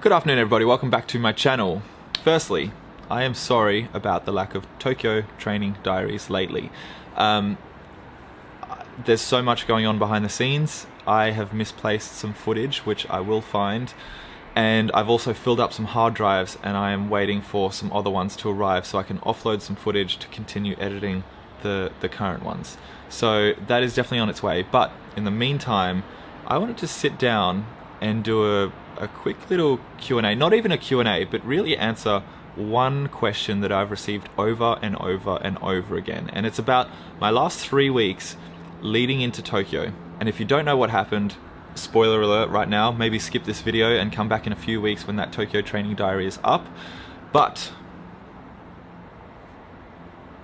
Good afternoon everybody, welcome back to my channel. Firstly, I am sorry about the lack of Tokyo training diaries lately. There's so much going on behind the scenes. I have misplaced some footage, which I will find, and I've also filled up some hard drives and I am waiting for some other ones to arrive so I can offload some footage to continue editing the current ones. So that is definitely on its way, but in the meantime, I wanted to sit down and do a quick little Q&A, not even a Q&A, but really answer one question that I've received over and over and over again. And it's about my last 3 weeks leading into Tokyo. And if you don't know what happened, spoiler alert right now, maybe skip this video and come back in a few weeks when that Tokyo training diary is up. But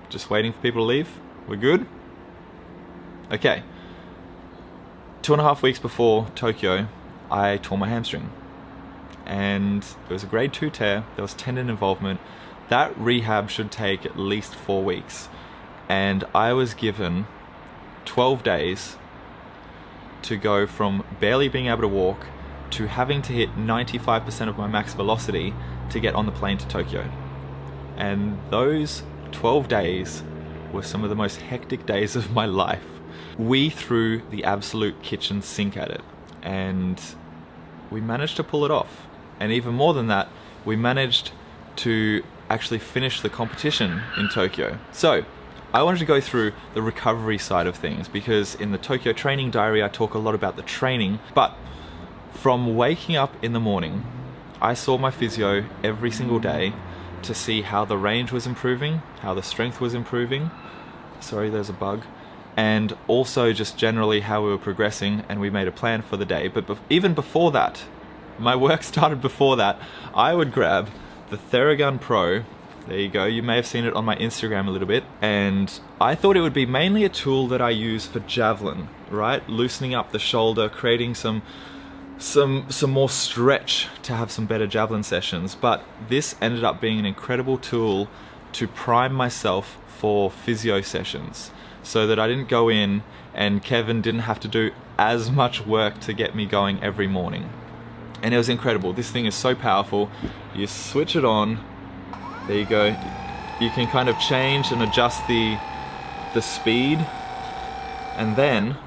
just waiting for people to leave. We're good? Okay. 2.5 weeks before Tokyo, I tore my hamstring. And it was a grade 2 tear, there was tendon involvement. That rehab should take at least 4 weeks. And I was given 12 days to go from barely being able to walk to having to hit 95% of my max velocity to get on the plane to Tokyo. And those 12 days were some of the most hectic days of my life. We threw the absolute kitchen sink at it, and we managed to pull it off. And even more than that, we managed to actually finish the competition in Tokyo. So I wanted to go through the recovery side of things, because in the Tokyo training diary I talk a lot about the training, but from waking up in the morning, I saw my physio every single day to see how the range was improving, how the strength was improving. Sorry, there's a bug. And also just generally how we were progressing, and we made a plan for the day. But even before that, my work started before that, I would grab the Theragun Pro. There you go, you may have seen it on my Instagram a little bit, and I thought it would be mainly a tool that I use for javelin, right? Loosening up the shoulder, creating some more stretch to have some better javelin sessions. But this ended up being an incredible tool to prime myself for physio sessions, so that I didn't go in and Kevin didn't have to do as much work to get me going every morning. And it was incredible. This thing is so powerful. You switch it on, there you go. You can kind of change and adjust the speed. And then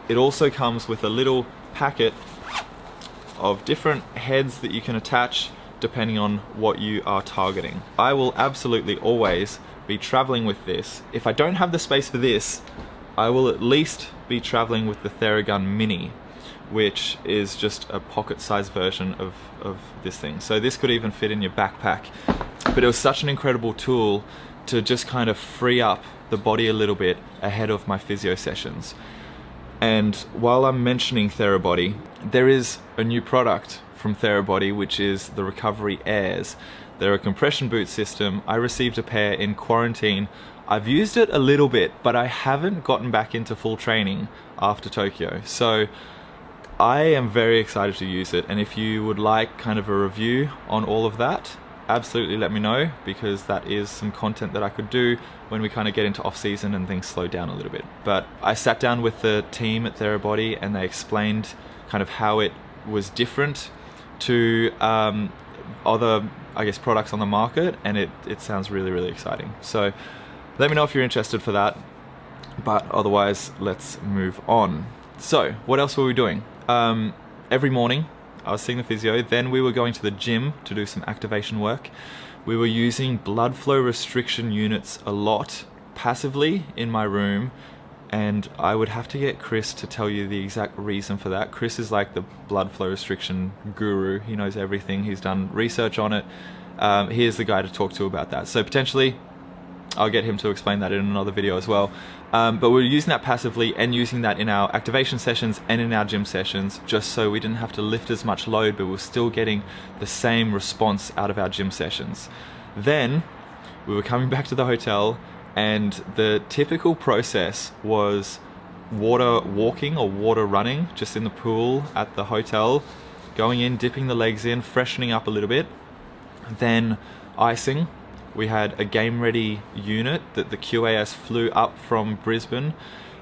it also comes with a little packet of different heads that you can attach depending on what you are targeting. I will absolutely always be traveling with this. If I don't have the space for this, I will at least be traveling with the Theragun Mini, which is just a pocket-sized version of this thing. So this could even fit in your backpack. But it was such an incredible tool to just kind of free up the body a little bit ahead of my physio sessions. And while I'm mentioning Therabody, there is a new product from Therabody, which is the Recovery Airs. They're a compression boot system. I received a pair in quarantine. I've used it a little bit, but I haven't gotten back into full training after Tokyo. So I am very excited to use it, and if you would like kind of a review on all of that, absolutely let me know, because that is some content that I could do when we kind of get into off-season and things slow down a little bit. But I sat down with the team at Therabody and they explained kind of how it was different to other, I guess, products on the market, and it sounds really, really exciting. So let me know if you're interested for that, but otherwise let's move on. So what else were we doing? Every morning I was seeing the physio, then we were going to the gym to do some activation work. We were using blood flow restriction units a lot passively in my room, and I would have to get Chris to tell you the exact reason for that. Chris is like the blood flow restriction guru. He knows everything. He's done research on it. He is the guy to talk to about that. So potentially I'll get him to explain that in another video as well. But we're using that passively and using that in our activation sessions and in our gym sessions, just so we didn't have to lift as much load, but we're still getting the same response out of our gym sessions. Then we were coming back to the hotel, and the typical process was water walking or water running just in the pool at the hotel, going in, dipping the legs in, freshening up a little bit, then icing. We had a game ready unit that the QAS flew up from Brisbane,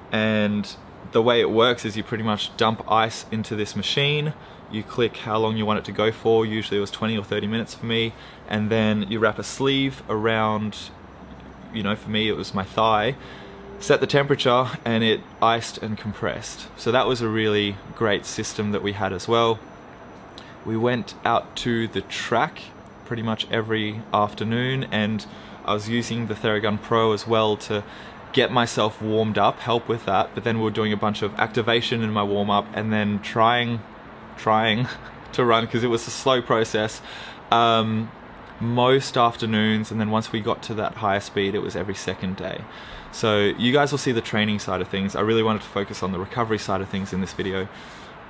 and the way it works is you pretty much dump ice into this machine, you click how long you want it to go for. Usually it was 20 or 30 minutes for me, and then you wrap a sleeve around, you know, for me it was my thigh, set the temperature, and it iced and compressed. So that was a really great system that we had as well. We went out to the track pretty much every afternoon, and I was using the Theragun Pro as well to get myself warmed up, help with that. But then we were doing a bunch of activation in my warm-up, and then trying to run, because it was a slow process, most afternoons, and then once we got to that higher speed, it was every second day. So you guys will see the training side of things. I really wanted to focus on the recovery side of things in this video.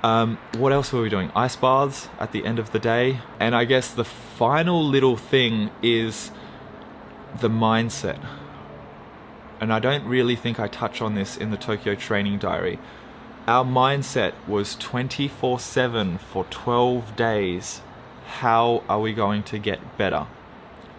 What else were we doing? Ice baths at the end of the day. And I guess the final little thing is the mindset. And I don't really think I touch on this in the Tokyo training diary. Our mindset was 24/7 for 12 days. How are we going to get better?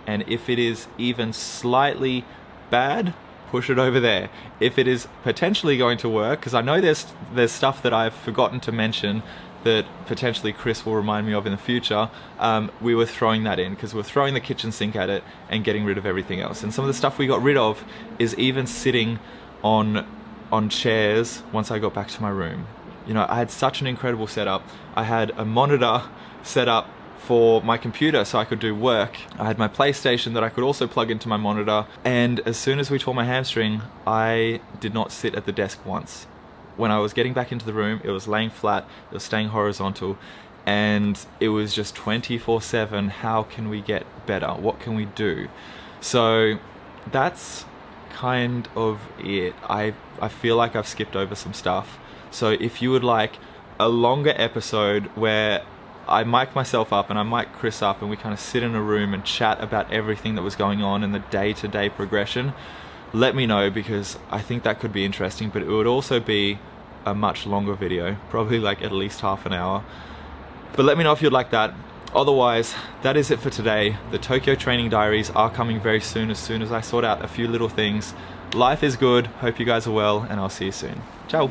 And if it is even slightly bad, push it over there. If it is potentially going to work, because I know there's stuff that I've forgotten to mention that potentially Chris will remind me of in the future, we were throwing that in, because we're throwing the kitchen sink at it and getting rid of everything else. And some of the stuff we got rid of is even sitting on chairs once I got back to my room. You know, I had such an incredible setup. I had a monitor set up for my computer so I could do work. I had my PlayStation that I could also plug into my monitor, and as soon as we tore my hamstring, I did not sit at the desk once. When I was getting back into the room, it was laying flat, it was staying horizontal, and it was just 24/7, how can we get better? What can we do? So that's kind of it. I feel like I've skipped over some stuff. So if you would like a longer episode where I mic myself up and I mic Chris up and we kind of sit in a room and chat about everything that was going on in the day-to-day progression, let me know, because I think that could be interesting. But it would also be a much longer video, probably like at least half an hour. But let me know if you'd like that. Otherwise, that is it for today. The Tokyo training diaries are coming very soon as I sort out a few little things. Life is good, hope you guys are well, and I'll see you soon. Ciao!